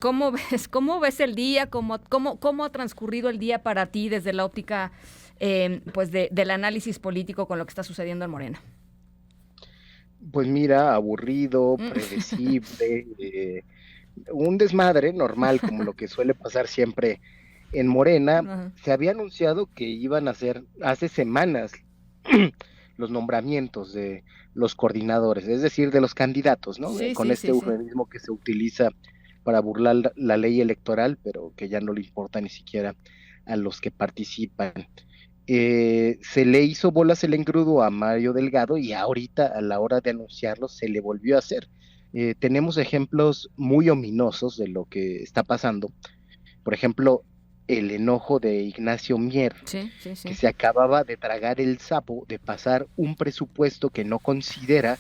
¿Cómo ves el día? ¿Cómo ha transcurrido el día para ti desde la óptica pues del análisis político con lo que está sucediendo en Morena? Pues mira, aburrido, Mm. predecible, un desmadre normal, como lo que suele pasar siempre en Morena. Ajá. Se había anunciado que iban a hacer hace semanas los nombramientos de los coordinadores, es decir, de los candidatos, ¿no? Sí, Con sí, este sí, sí. eufemismo que se utiliza para burlar la ley electoral, pero que ya no le importa ni siquiera a los que participan. Se le hizo bolas el engrudo a Mario Delgado y ahorita a la hora de anunciarlo se le volvió a hacer. Tenemos ejemplos muy ominosos de lo que está pasando. Por ejemplo, el enojo de Ignacio Mier, Sí, sí, que sí. se acababa de tragar el sapo de pasar un presupuesto que no considera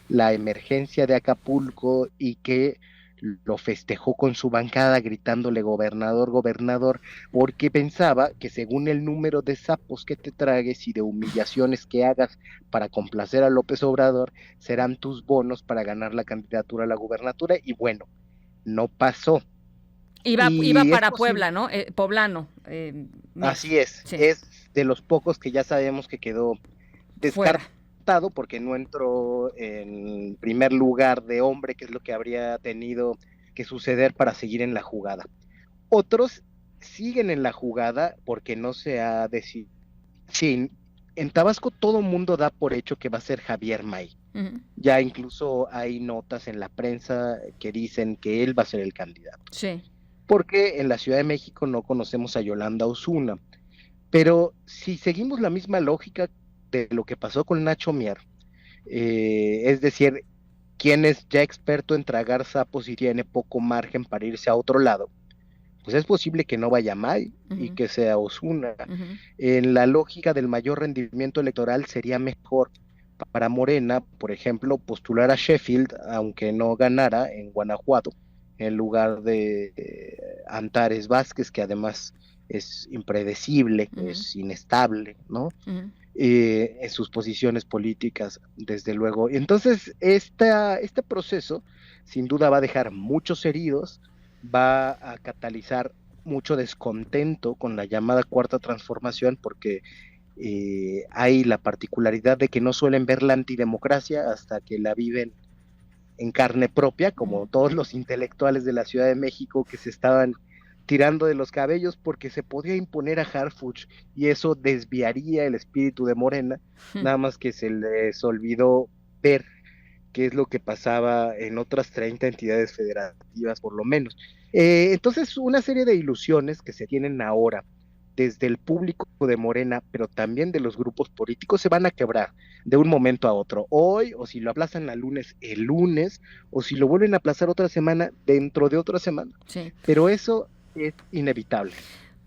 la emergencia de Acapulco y que lo festejó con su bancada gritándole gobernador, gobernador, porque pensaba que según el número de sapos que te tragues y de humillaciones que hagas para complacer a López Obrador, serán tus bonos para ganar la candidatura a la gubernatura. Y bueno, no pasó. Iba Y es para posible. Puebla, ¿no? Poblano, Mier. Así Sí, es de los pocos que ya sabemos que quedó fuera. descartado porque no entró en primer lugar de hombre, que es lo que habría tenido que suceder para seguir en la jugada. Otros siguen en la jugada porque no se ha decidido. Sí, en Tabasco todo mundo da por hecho que va a ser Javier May. Ujú. Ya incluso hay notas en la prensa que dicen que él va a ser el candidato. Sí. Porque en la Ciudad de México no conocemos a Yolanda Osuna. Pero si seguimos la misma lógica de lo que pasó con Nacho Mier, es decir, quien es ya experto en tragar sapos y tiene poco margen para irse a otro lado, pues es posible que no vaya May y Ujú, que sea Osuna. ujú. En la lógica del mayor rendimiento electoral sería mejor para Morena, por ejemplo, postular a Sheffield, aunque no ganara en Guanajuato, en lugar de Antares Vázquez, que además es impredecible, Ujú, es inestable, ¿no? ujú. En sus posiciones políticas, desde luego. Entonces, este proceso sin duda va a dejar muchos heridos, va a catalizar mucho descontento con la llamada cuarta transformación, porque hay la particularidad de que no suelen ver la antidemocracia hasta que la viven en carne propia, como Ujú. todos los intelectuales de la Ciudad de México que se estaban tirando de los cabellos porque se podía imponer a Harfuch y eso desviaría el espíritu de Morena, nada más que se les olvidó ver qué es lo que pasaba en otras 30 entidades federativas por lo menos. Entonces, una serie de ilusiones que se tienen ahora desde el público de Morena, pero también de los grupos políticos, se van a quebrar de un momento a otro. Hoy, o si lo aplazan al lunes, el lunes, o si lo vuelven a aplazar otra semana, dentro de otra semana. Sí. Pero eso es inevitable.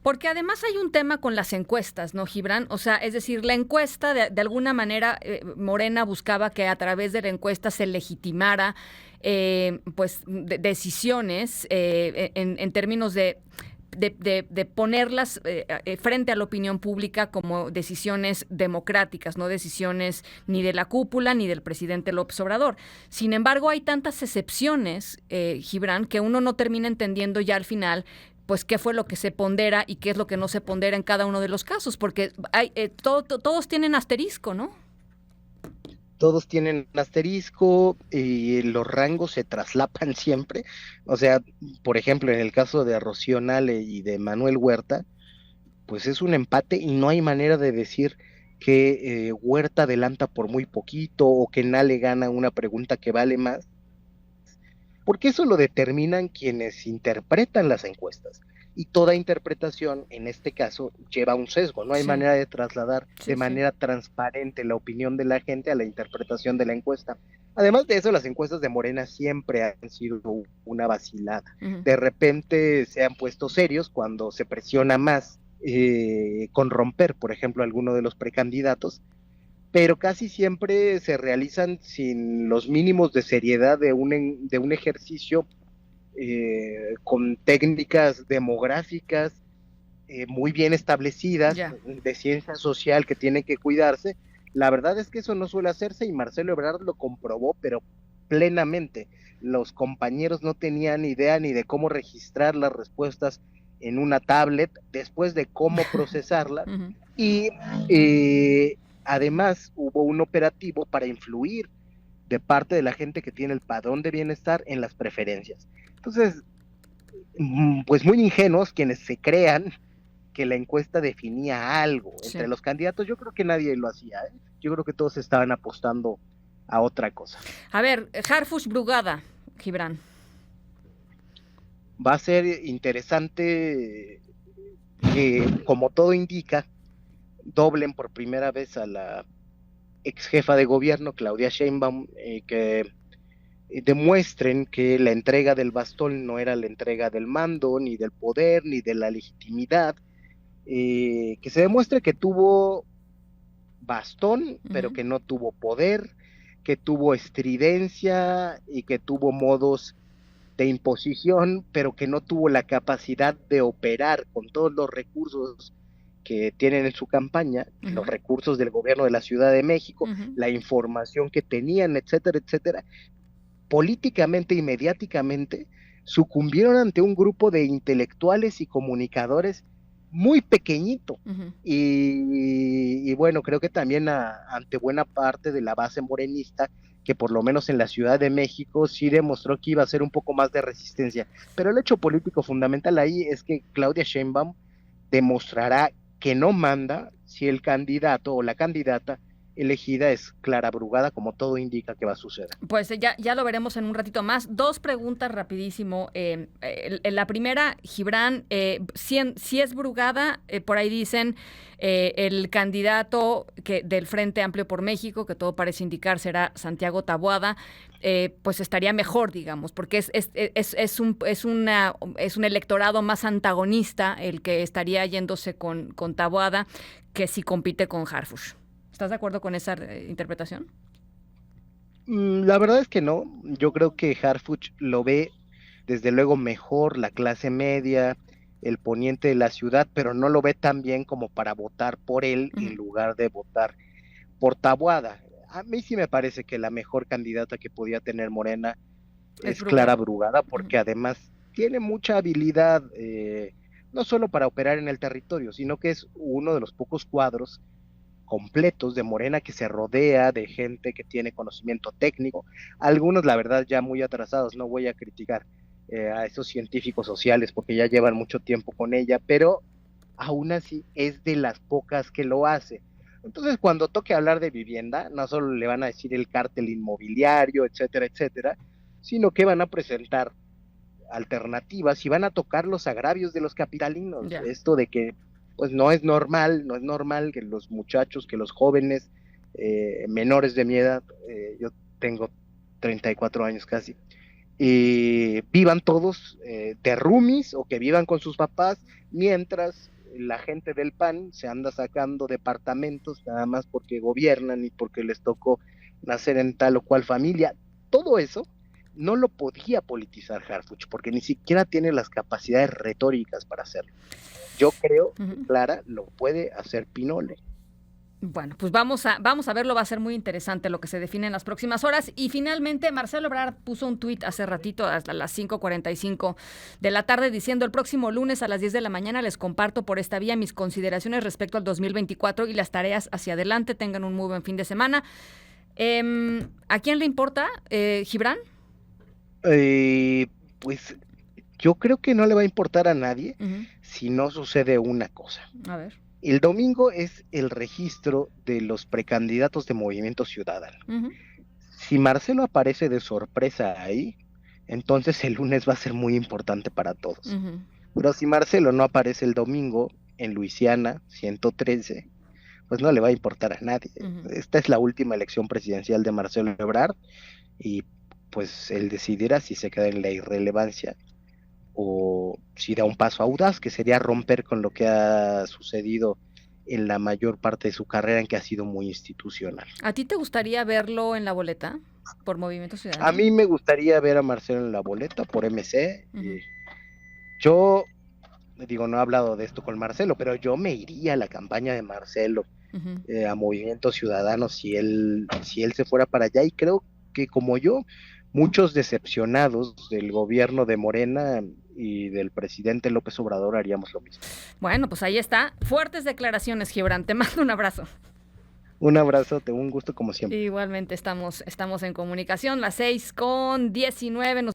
Porque además hay un tema con las encuestas, ¿no, Gibran? O sea, es decir, la encuesta, de alguna manera, Morena buscaba que a través de la encuesta se legitimara pues decisiones en términos de ponerlas frente a la opinión pública como decisiones democráticas, no decisiones ni de la cúpula ni del presidente López Obrador. Sin embargo, hay tantas excepciones, Gibran, que uno no termina entendiendo ya al final pues qué fue lo que se pondera y qué es lo que no se pondera en cada uno de los casos, porque todos tienen asterisco, ¿no? Todos tienen asterisco y los rangos se traslapan siempre. O sea, por ejemplo, en el caso de Rocío Nale y de Manuel Huerta, pues es un empate y no hay manera de decir que Huerta adelanta por muy poquito o que Nale gana una pregunta que vale más, porque eso lo determinan quienes interpretan las encuestas. Y toda interpretación, en este caso, lleva un sesgo. No hay Sí, manera de trasladar de sí, sí. manera transparente la opinión de la gente a la interpretación de la encuesta. Además de eso, las encuestas de Morena siempre han sido una vacilada. Ujú. De repente se han puesto serios cuando se presiona más con romper, por ejemplo, alguno de los precandidatos, pero casi siempre se realizan sin los mínimos de seriedad de un ejercicio con técnicas demográficas muy bien establecidas, Ya. de ciencia social que tienen que cuidarse. La verdad es que eso no suele hacerse y Marcelo Ebrard lo comprobó, pero plenamente. Los compañeros no tenían idea ni de cómo registrar las respuestas en una tablet, después de cómo procesarla, y además hubo un operativo para influir de parte de la gente que tiene el padrón de bienestar en las preferencias. Entonces, pues muy ingenuos quienes se crean que la encuesta definía algo entre los candidatos. Yo creo que nadie lo hacía, ¿eh? Yo creo que todos estaban apostando a otra cosa. A ver, Harfuch Brugada, Gibran. Va a ser interesante que, como todo indica, doblen por primera vez a la ex jefa de gobierno, Claudia Sheinbaum, que demuestren que la entrega del bastón no era la entrega del mando, ni del poder, ni de la legitimidad, que se demuestre que tuvo bastón, pero que no tuvo poder, que tuvo estridencia y que tuvo modos de imposición, pero que no tuvo la capacidad de operar con todos los recursos que tienen en su campaña, los recursos del gobierno de la Ciudad de México, la información que tenían, etcétera, etcétera. Políticamente y mediáticamente sucumbieron ante un grupo de intelectuales y comunicadores muy pequeñito, y bueno, creo que también ante buena parte de la base morenista, que por lo menos en la Ciudad de México sí demostró que iba a ser un poco más de resistencia. Pero el hecho político fundamental ahí es que Claudia Sheinbaum demostrará que no manda si el candidato o la candidata elegida es Clara Brugada, como todo indica que va a suceder. Pues ya lo veremos en un ratito más. Dos preguntas rapidísimo. La primera, Gibran, si es Brugada, por ahí dicen el candidato del Frente Amplio por México, que todo parece indicar será Santiago Taboada, pues estaría mejor, digamos, porque es un electorado más antagonista el que estaría yéndose con Taboada que si compite con Harfuch. ¿Estás de acuerdo con esa interpretación? La verdad es que no. Yo creo que Harfuch lo ve desde luego mejor la clase media, el poniente de la ciudad, pero no lo ve tan bien como para votar por él en lugar de votar por Taboada. A mí sí me parece que la mejor candidata que podía tener Morena es Clara Brugada, porque además tiene mucha habilidad, no solo para operar en el territorio, sino que es uno de los pocos cuadros completos de Morena que se rodea de gente que tiene conocimiento técnico, algunos la verdad ya muy atrasados, no voy a criticar a esos científicos sociales porque ya llevan mucho tiempo con ella, pero aún así es de las pocas que lo hace. Entonces cuando toque hablar de vivienda, no solo le van a decir el cártel inmobiliario, etcétera, etcétera, sino que van a presentar alternativas y van a tocar los agravios de los capitalinos, esto de que pues no es normal que los muchachos, que los jóvenes menores de mi edad, yo tengo 34 años casi, vivan todos de roomies o que vivan con sus papás, mientras la gente del PAN se anda sacando departamentos nada más porque gobiernan y porque les tocó nacer en tal o cual familia. Todo eso no lo podía politizar Harfuch, porque ni siquiera tiene las capacidades retóricas para hacerlo. Yo creo que Clara lo puede hacer Pinole. Bueno, pues vamos a verlo, va a ser muy interesante lo que se define en las próximas horas. Y finalmente, Marcelo Ebrard puso un tuit hace ratito, hasta las 5:45 de la tarde, diciendo: el próximo lunes a las 10 de la mañana les comparto por esta vía mis consideraciones respecto al 2024 y las tareas hacia adelante. Tengan un muy buen fin de semana. ¿A quién le importa, Gibran? Pues yo creo que no le va a importar a nadie si no sucede una cosa. A ver. El domingo es el registro de los precandidatos de Movimiento Ciudadano. Si Marcelo aparece de sorpresa ahí, entonces el lunes va a ser muy importante para todos. Pero si Marcelo no aparece el domingo en Luisiana 113, pues no le va a importar a nadie. Esta es la última elección presidencial de Marcelo Ebrard y pues él decidirá si se queda en la irrelevancia o si da un paso audaz, que sería romper con lo que ha sucedido en la mayor parte de su carrera, en que ha sido muy institucional. ¿A ti te gustaría verlo en la boleta por Movimiento Ciudadano? A mí me gustaría ver a Marcelo en la boleta por MC. Yo digo, no he hablado de esto con Marcelo, pero yo me iría a la campaña de Marcelo, a Movimiento Ciudadano, si él se fuera para allá, y creo que como yo, muchos decepcionados del gobierno de Morena y del presidente López Obrador haríamos lo mismo. Bueno, pues ahí está. Fuertes declaraciones, Gibran. Te mando un abrazo. Un abrazo, un gusto como siempre. Igualmente estamos en comunicación, las 6:19.